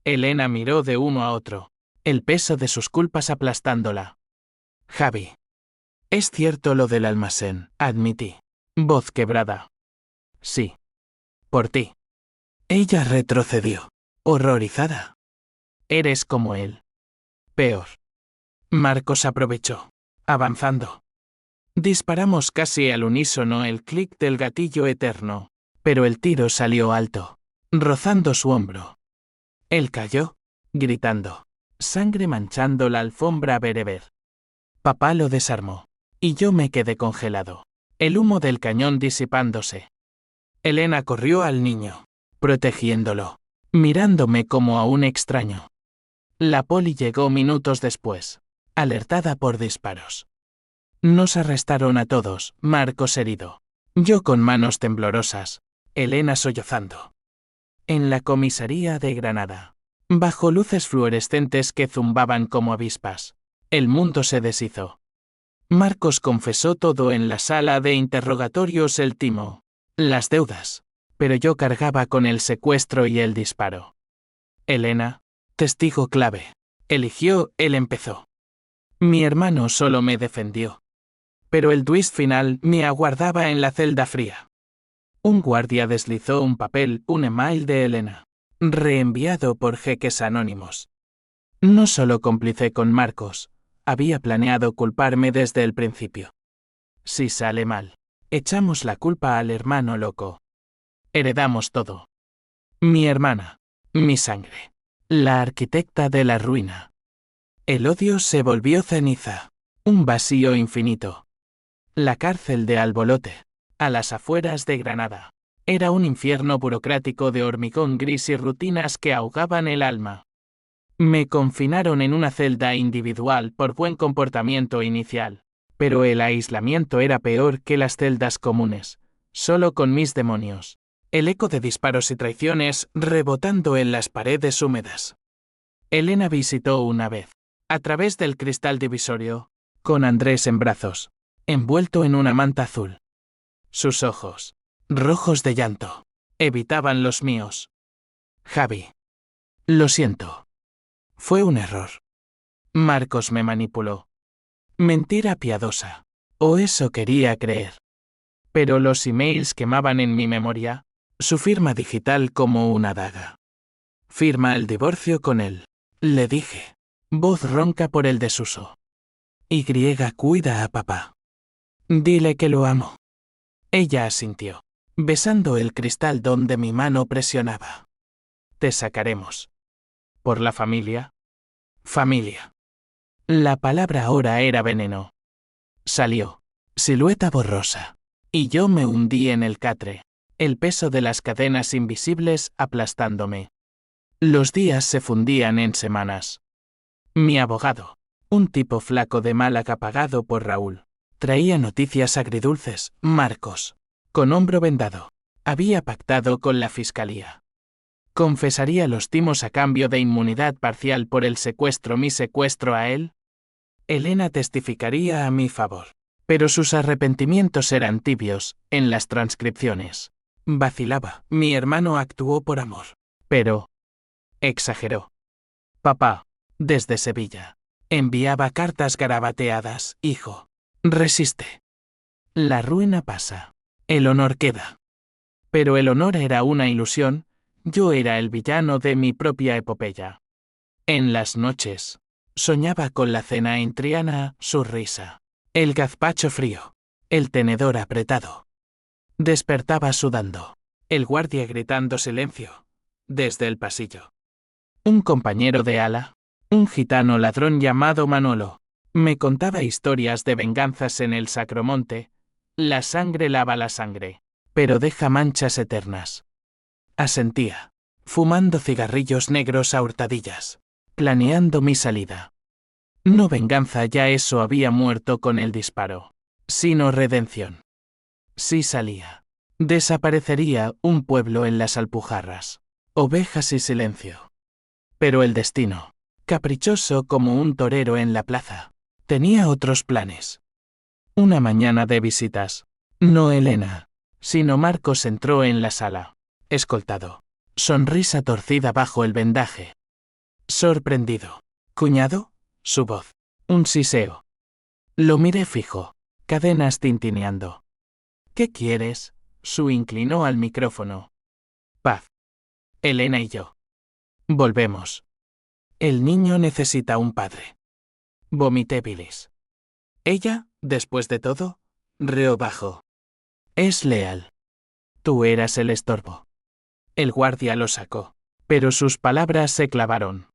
Elena miró de uno a otro, el peso de sus culpas aplastándola. Javi. Es cierto lo del almacén, admití, voz quebrada. Sí. Por ti. Ella retrocedió, horrorizada. Eres como él. Peor. Marcos aprovechó, avanzando. Disparamos casi al unísono el clic del gatillo eterno, pero el tiro salió alto, rozando su hombro. Él cayó, gritando, sangre manchando la alfombra bereber. Papá lo desarmó, y yo me quedé congelado, el humo del cañón disipándose. Elena corrió al niño, protegiéndolo, mirándome como a un extraño. La poli llegó minutos después, alertada por disparos. Nos arrestaron a todos, Marcos herido, yo con manos temblorosas, Elena sollozando. En la comisaría de Granada, bajo luces fluorescentes que zumbaban como avispas, el mundo se deshizo. Marcos confesó todo en la sala de interrogatorios. El timo. Las deudas. Pero yo cargaba con el secuestro y el disparo. Elena, testigo clave. Eligió, él empezó. Mi hermano solo me defendió. Pero el twist final me aguardaba en la celda fría. Un guardia deslizó un papel, un email de Elena, reenviado por jeques anónimos. No solo complicé con Marcos, había planeado culparme desde el principio. Si sale mal, echamos la culpa al hermano loco. Heredamos todo. Mi hermana, mi sangre, la arquitecta de la ruina. El odio se volvió ceniza, un vacío infinito. La cárcel de Albolote, a las afueras de Granada, era un infierno burocrático de hormigón gris y rutinas que ahogaban el alma. Me confinaron en una celda individual por buen comportamiento inicial, pero el aislamiento era peor que las celdas comunes, solo con mis demonios. El eco de disparos y traiciones rebotando en las paredes húmedas. Elena visitó una vez, a través del cristal divisorio, con Andrés en brazos, envuelto en una manta azul. Sus ojos, rojos de llanto, evitaban los míos. Javi. Lo siento. Fue un error. Marcos me manipuló. Mentira piadosa. O eso quería creer. Pero los emails quemaban en mi memoria, su firma digital como una daga. Firma el divorcio con él, le dije. Voz ronca por el desuso. Y cuida a papá. Dile que lo amo. Ella asintió, besando el cristal donde mi mano presionaba. Te sacaremos. ¿Por la familia? Familia. La palabra ahora era veneno. Salió, silueta borrosa. Y yo me hundí en el catre, el peso de las cadenas invisibles aplastándome. Los días se fundían en semanas. Mi abogado, un tipo flaco de Málaga pagado por Raúl, traía noticias agridulces. Marcos, con hombro vendado, había pactado con la fiscalía. ¿Confesaría los timos a cambio de inmunidad parcial por el secuestro, mi secuestro a él? Elena testificaría a mi favor, pero sus arrepentimientos eran tibios, en las transcripciones. Vacilaba, mi hermano actuó por amor. Pero... exageró. Papá, desde Sevilla, enviaba cartas garabateadas, hijo. Resiste. La ruina pasa. El honor queda. Pero el honor era una ilusión. Yo era el villano de mi propia epopeya. En las noches, soñaba con la cena en Triana, su risa, el gazpacho frío, el tenedor apretado. Despertaba sudando, el guardia gritando silencio, desde el pasillo. Un compañero de ala, un gitano ladrón llamado Manolo, me contaba historias de venganzas en el Sacromonte. La sangre lava la sangre, pero deja manchas eternas. Asentía, fumando cigarrillos negros a hurtadillas, planeando mi salida. No venganza, ya eso había muerto con el disparo, sino redención. Si salía, desaparecería un pueblo en las Alpujarras, ovejas y silencio. Pero el destino, caprichoso como un torero en la plaza, tenía otros planes. Una mañana de visitas, no Elena, sino Marcos entró en la sala. Escoltado. Sonrisa torcida bajo el vendaje. Sorprendido. ¿Cuñado? Su voz. Un siseo. Lo miré fijo. Cadenas tintineando. ¿Qué quieres? Su inclinó al micrófono. Paz. Elena y yo. Volvemos. El niño necesita un padre. Vomité bilis. Ella, después de todo, reó bajo. Es leal. Tú eras el estorbo. El guardia lo sacó, pero sus palabras se clavaron.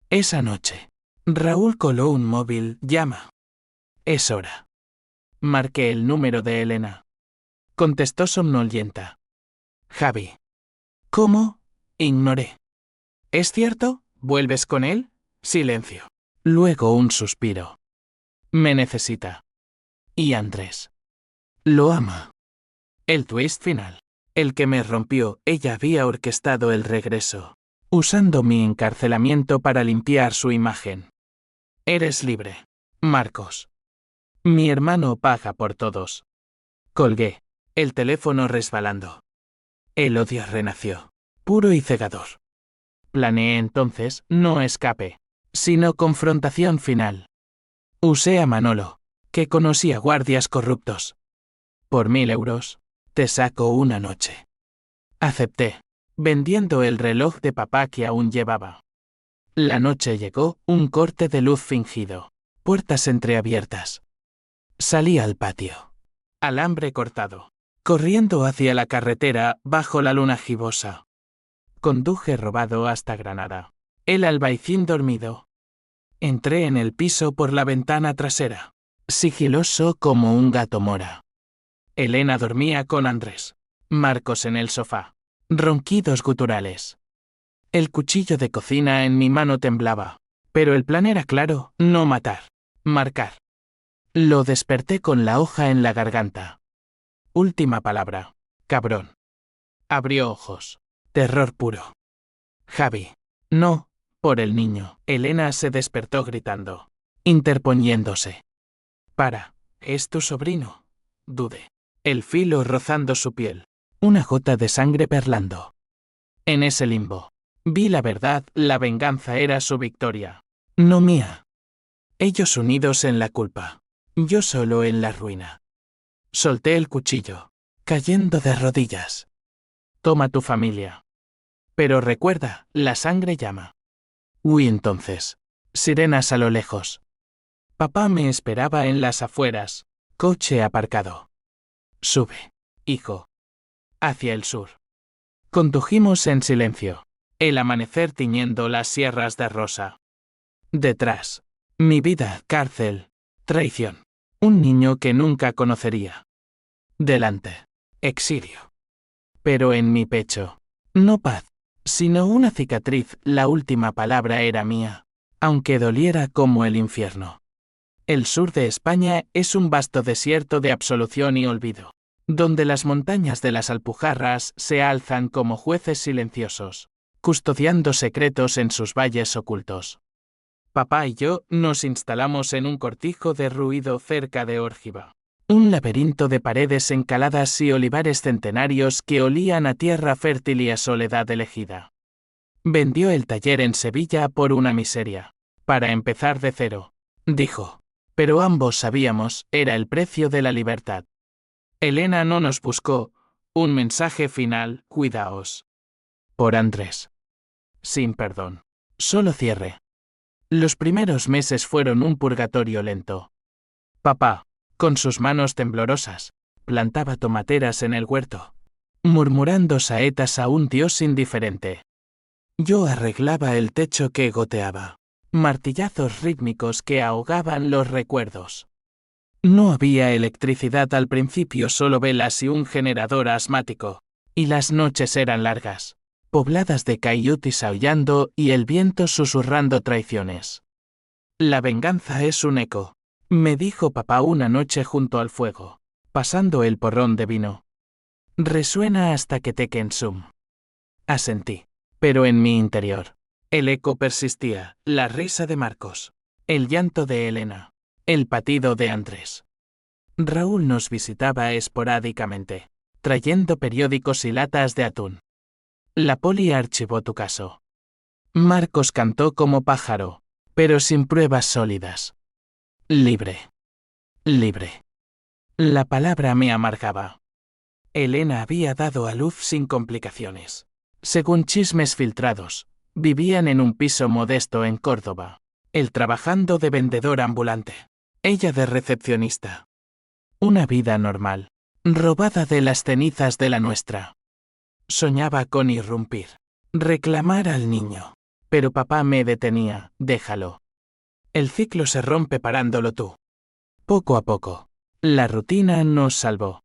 Esa noche, Raúl coló un móvil. Llama. Es hora. Marqué el número de Elena. Contestó somnolienta. Javi. ¿Cómo? Ignoré. ¿Es cierto? ¿Vuelves con él? Silencio. Luego un suspiro. Me necesita. Y Andrés. Lo ama. El twist final. El que me rompió, ella había orquestado el regreso, usando mi encarcelamiento para limpiar su imagen. Eres libre, Marcos. Mi hermano paga por todos. Colgué, el teléfono resbalando. El odio renació, puro y cegador. Planeé entonces no escape, sino confrontación final. Usé a Manolo, que conocía guardias corruptos. Por 1000 euros, te saco una noche. Acepté, vendiendo el reloj de papá que aún llevaba. La noche llegó, un corte de luz fingido, puertas entreabiertas. Salí al patio. Alambre cortado. Corriendo hacia la carretera bajo la luna gibosa. Conduje robado hasta Granada. El albaicín dormido. Entré en el piso por la ventana trasera, sigiloso como un gato mora. Elena dormía con Andrés. Marcos en el sofá. Ronquidos guturales. El cuchillo de cocina en mi mano temblaba, pero el plan era claro, no matar, marcar. Lo desperté con la hoja en la garganta. Última palabra. Cabrón. Abrió ojos. Terror puro. Javi. No, por el niño. Elena se despertó gritando, interponiéndose. Para, es tu sobrino. Dudé. El filo rozando su piel. Una gota de sangre perlando. En ese limbo. Vi la verdad, la venganza era su victoria. No mía. Ellos unidos en la culpa. Yo solo en la ruina. Solté el cuchillo, cayendo de rodillas. Toma tu familia. Pero recuerda, la sangre llama. Huí entonces. Sirenas a lo lejos. Papá me esperaba en las afueras, coche aparcado. Sube, hijo. Hacia el sur. Condujimos en silencio, el amanecer tiñendo las sierras de rosa. Detrás, mi vida, cárcel, traición. Un niño que nunca conocería. Delante, exilio. Pero en mi pecho, no paz, sino una cicatriz, la última palabra era mía, aunque doliera como el infierno. El sur de España es un vasto desierto de absolución y olvido, donde las montañas de las Alpujarras se alzan como jueces silenciosos, custodiando secretos en sus valles ocultos. Papá y yo nos instalamos en un cortijo de ruido cerca de Órgiva. Un laberinto de paredes encaladas y olivares centenarios que olían a tierra fértil y a soledad elegida. Vendió el taller en Sevilla por una miseria. Para empezar de cero, dijo. Pero ambos sabíamos, era el precio de la libertad. Elena no nos buscó. Un mensaje final, cuidaos. Por Andrés. Sin perdón. Solo cierre. Los primeros meses fueron un purgatorio lento. Papá, con sus manos temblorosas, plantaba tomateras en el huerto, murmurando saetas a un dios indiferente. Yo arreglaba el techo que goteaba, martillazos rítmicos que ahogaban los recuerdos. No había electricidad al principio, solo velas y un generador asmático, y las noches eran largas, pobladas de coyotes aullando y el viento susurrando traiciones. La venganza es un eco, me dijo papá una noche junto al fuego, pasando el porrón de vino. Resuena hasta que te consum. Asentí, pero en mi interior, el eco persistía, la risa de Marcos, el llanto de Elena, el patido de Andrés. Raúl nos visitaba esporádicamente, trayendo periódicos y latas de atún. La poli archivó tu caso. Marcos cantó como pájaro, pero sin pruebas sólidas. Libre. Libre. La palabra me amargaba. Elena había dado a luz sin complicaciones. Según chismes filtrados, vivían en un piso modesto en Córdoba. Él trabajando de vendedor ambulante. Ella de recepcionista. Una vida normal, robada de las cenizas de la nuestra. Soñaba con irrumpir, reclamar al niño. Pero papá me detenía, déjalo. El ciclo se rompe parándolo tú. Poco a poco, la rutina nos salvó.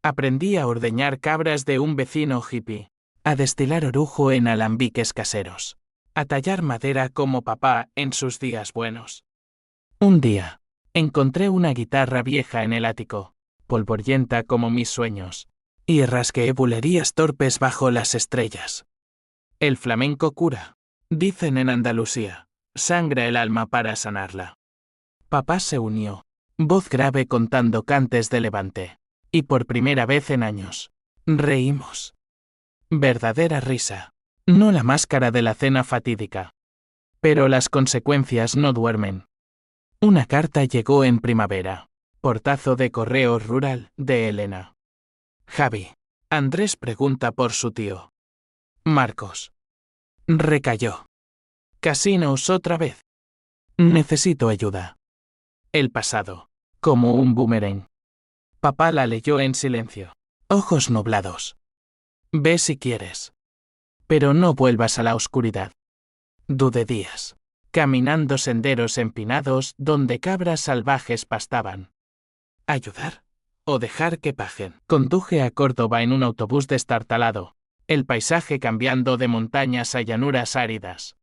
Aprendí a ordeñar cabras de un vecino hippie, a destilar orujo en alambiques caseros, a tallar madera como papá en sus días buenos. Un día, encontré una guitarra vieja en el ático, polvorienta como mis sueños, y rasgué bulerías torpes bajo las estrellas. El flamenco cura, dicen en Andalucía, sangra el alma para sanarla. Papá se unió, Voz grave contando cantes de Levante. Y por primera vez en años. Reímos. Verdadera risa. No la máscara de la cena fatídica. Pero las consecuencias no duermen. Una carta llegó en primavera. Portazo de correo rural, de Elena. Javi. Andrés pregunta por su tío. Marcos. Recayó. Casinos otra vez. Necesito ayuda. El pasado. Como un boomerang. Papá la leyó en silencio. Ojos nublados. Ve si quieres. Pero no vuelvas a la oscuridad. Dudé días. Caminando senderos empinados donde cabras salvajes pastaban. ¿Ayudar? ¿O dejar que pajen? Conduje a Córdoba en un autobús destartalado. El paisaje cambiando de montañas a llanuras áridas.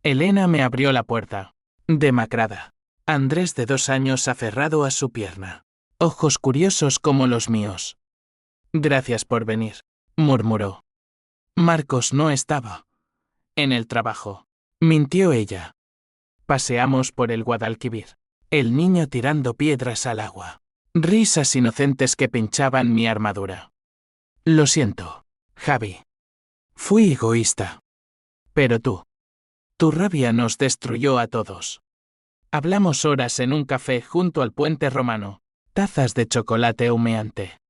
Elena me abrió la puerta. Demacrada. Andrés de 2 años aferrado a su pierna. Ojos curiosos como los míos. Gracias por venir, murmuró. Marcos no estaba. En el trabajo. Mintió ella. Paseamos por el Guadalquivir. El niño tirando piedras al agua. Risas inocentes que pinchaban mi armadura. Lo siento, Javi. Fui egoísta. Pero tú. Tu rabia nos destruyó a todos. Hablamos horas en un café junto al puente romano. Tazas de chocolate humeante.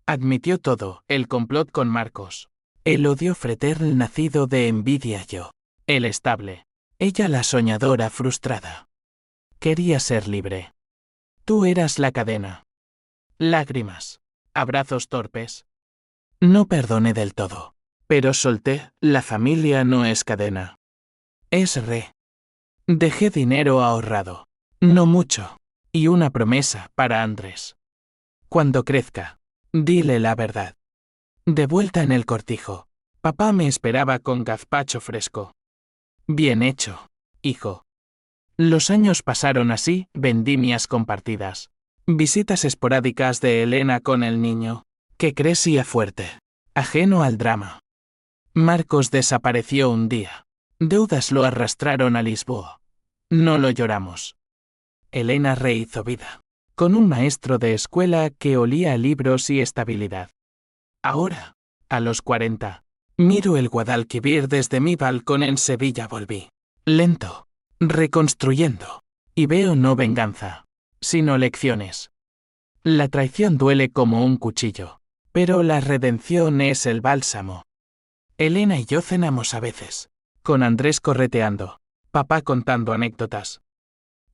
Admitió todo, el complot con Marcos. El odio fraternal nacido de envidia yo. El estable. Ella la soñadora frustrada. Quería ser libre. Tú eras la cadena. Lágrimas. Abrazos torpes. No perdoné del todo. Pero solté, la familia no es cadena. Es re. Dejé dinero ahorrado. No mucho. Y una promesa para Andrés. Cuando crezca, dile la verdad. De vuelta en el cortijo. Papá me esperaba con gazpacho fresco. Bien hecho, hijo. Los años pasaron así, vendimias compartidas. Visitas esporádicas de Elena con el niño, que crecía fuerte, ajeno al drama. Marcos desapareció un día. Deudas lo arrastraron a Lisboa. No lo lloramos. Elena rehizo vida. Con un maestro de escuela que olía a libros y estabilidad. Ahora, a los 40, miro el Guadalquivir desde mi balcón en Sevilla. Volví. Lento. Reconstruyendo. Y veo no venganza, sino lecciones. La traición duele como un cuchillo, pero la redención es el bálsamo. Elena y yo cenamos a veces, con Andrés correteando, papá contando anécdotas.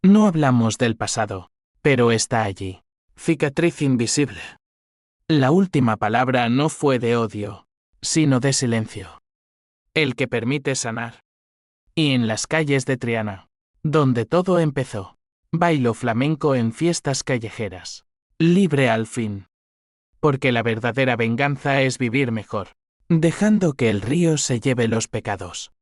No hablamos del pasado, pero está allí, cicatriz invisible. La última palabra no fue de odio, sino de silencio. El que permite sanar. Y en las calles de Triana, donde todo empezó, bailo flamenco en fiestas callejeras. Libre al fin. Porque la verdadera venganza es vivir mejor, dejando que el río se lleve los pecados.